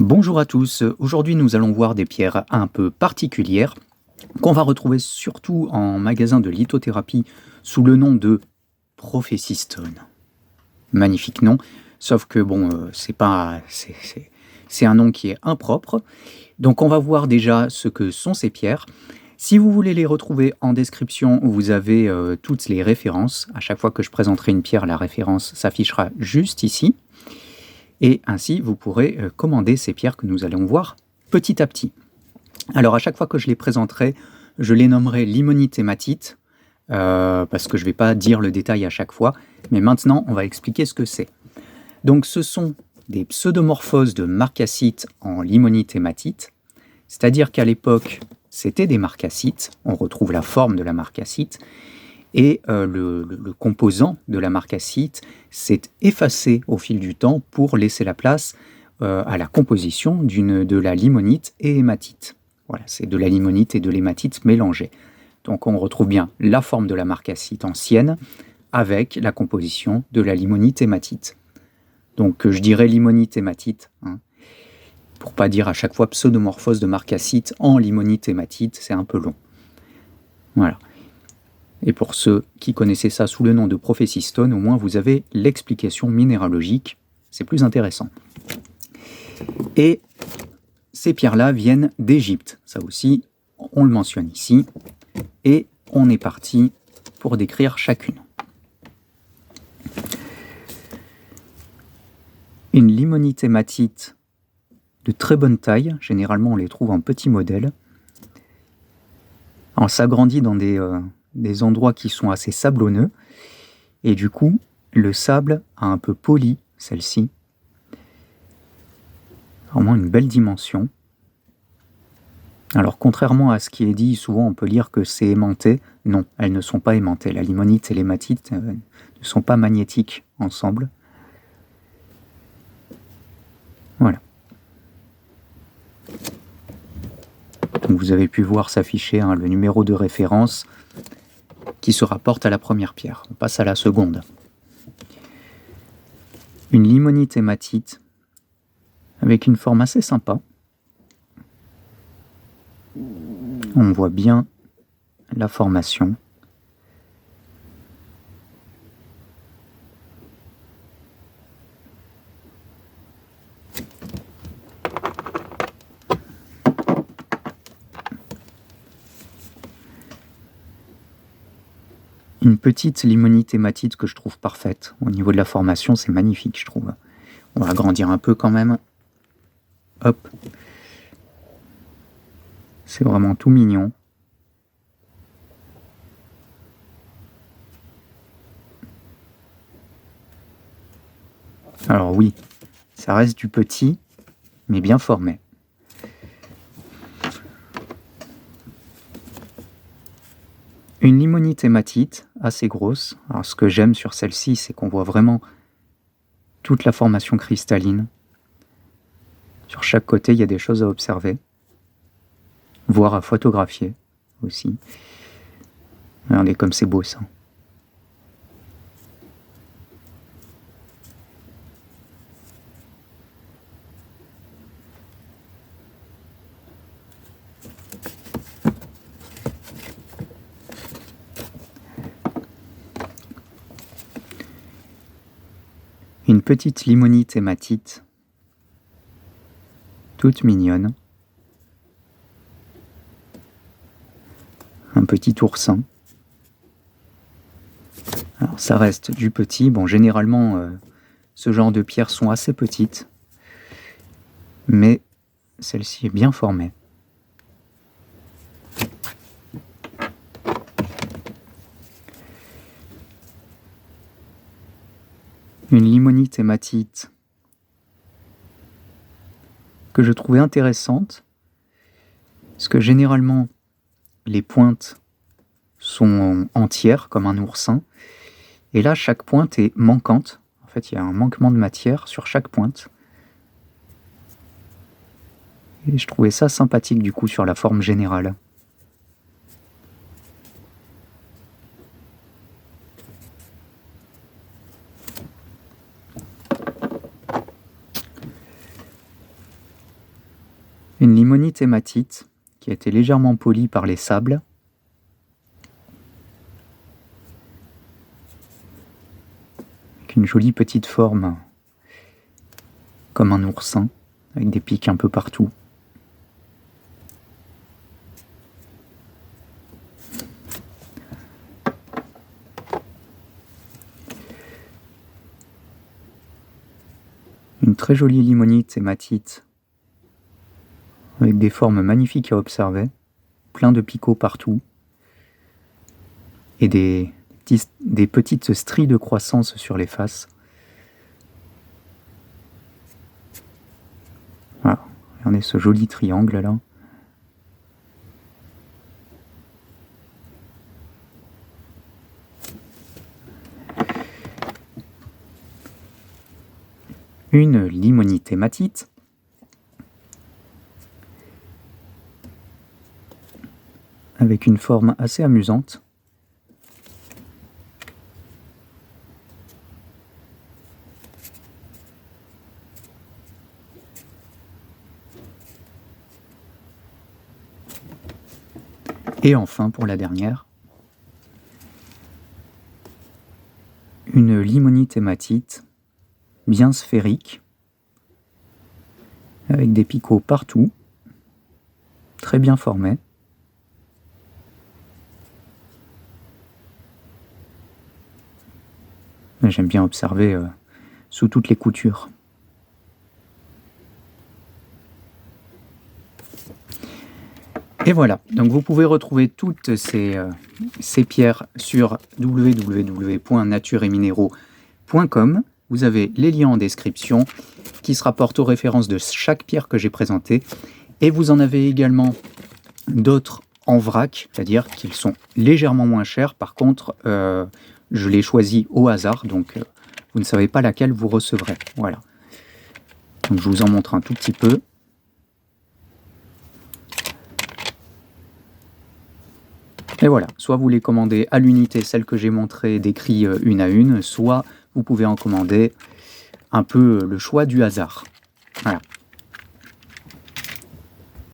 Bonjour à tous, aujourd'hui nous allons voir des pierres un peu particulières qu'on va retrouver surtout en magasin de lithothérapie sous le nom de Prophecy Stone. Magnifique nom, sauf que bon, c'est un nom qui est impropre. Donc on va voir déjà ce que sont ces pierres. Si vous voulez les retrouver en description, vous avez toutes les références. À chaque fois que je présenterai une pierre, la référence s'affichera juste ici. Et ainsi, vous pourrez commander ces pierres que nous allons voir petit à petit. Alors, à chaque fois que je les présenterai, je les nommerai limonite et matite, parce que je ne vais pas dire le détail à chaque fois. Mais maintenant, on va expliquer ce que c'est. Donc, ce sont des pseudomorphoses de marcassite en limonite et matite. C'est-à-dire qu'à l'époque, c'était des marcassites. On retrouve la forme de la marcassite. Et le composant de la marcassite s'est effacé au fil du temps pour laisser la place à la composition de la limonite et hématite. Voilà, c'est de la limonite et de l'hématite mélangées. Donc on retrouve bien la forme de la marcassite ancienne avec la composition de la limonite hématite. Donc je dirais limonite hématite, hein, pour pas dire à chaque fois pseudomorphose de marcassite en limonite hématite, c'est un peu long. Voilà. Et pour ceux qui connaissaient ça sous le nom de Prophecy Stone, au moins vous avez l'explication minéralogique, c'est plus intéressant. Et ces pierres-là viennent d'Égypte, ça aussi, on le mentionne ici, et on est parti pour décrire chacune. Une limonite hématite de très bonne taille, généralement on les trouve en petits modèles. On s'agrandit dans des endroits qui sont assez sablonneux, et du coup, le sable a un peu poli celle-ci. Vraiment une belle dimension. Alors, contrairement à ce qui est dit, souvent on peut lire que c'est aimanté. Non, elles ne sont pas aimantées. La limonite et l'hématite ne sont pas magnétiques ensemble. Voilà. Donc vous avez pu voir s'afficher le numéro de référence qui se rapporte à la première pierre. On passe à la seconde. Une limonite hématite avec une forme assez sympa. On voit bien la formation. Une petite limonite hématite que je trouve parfaite. Au niveau de la formation, c'est magnifique, je trouve. On va agrandir un peu quand même. Hop. C'est vraiment tout mignon. Alors oui, ça reste du petit, mais bien formé. Une limonite hématite, assez grosse. Alors ce que j'aime sur celle-ci, c'est qu'on voit vraiment toute la formation cristalline. Sur chaque côté, il y a des choses à observer, voire à photographier aussi. Regardez comme c'est beau ça. Une petite limonite hématite, toute mignonne. Un petit oursin. Alors ça reste du petit. Bon, généralement, ce genre de pierres sont assez petites, mais celle-ci est bien formée. Une limonite hématite que je trouvais intéressante, parce que généralement les pointes sont entières comme un oursin, et là chaque pointe est manquante. En fait, il y a un manquement de matière sur chaque pointe. Et je trouvais ça sympathique du coup sur la forme générale. Une limonite hématite qui a été légèrement polie par les sables. Avec une jolie petite forme comme un oursin, avec des pics un peu partout. Une très jolie limonite hématite avec des formes magnifiques à observer, plein de picots partout et des petites stries de croissance sur les faces. Voilà, regardez ce joli triangle là. Une limonite hématite avec une forme assez amusante. Et enfin, pour la dernière, une limonite hématite bien sphérique, avec des picots partout, très bien formés. J'aime bien observer sous toutes les coutures. Et voilà, donc vous pouvez retrouver toutes ces pierres sur www.natureetminéraux.com. Vous avez les liens en description qui se rapportent aux références de chaque pierre que j'ai présentée. Et vous en avez également d'autres en vrac, c'est-à-dire qu'ils sont légèrement moins chers. Par contre, je les choisis au hasard, donc vous ne savez pas laquelle vous recevrez. Voilà. Donc je vous en montre un tout petit peu. Et voilà, soit vous les commandez à l'unité, celle que j'ai montrée, décrit une à une, soit vous pouvez en commander un peu le choix du hasard. Voilà.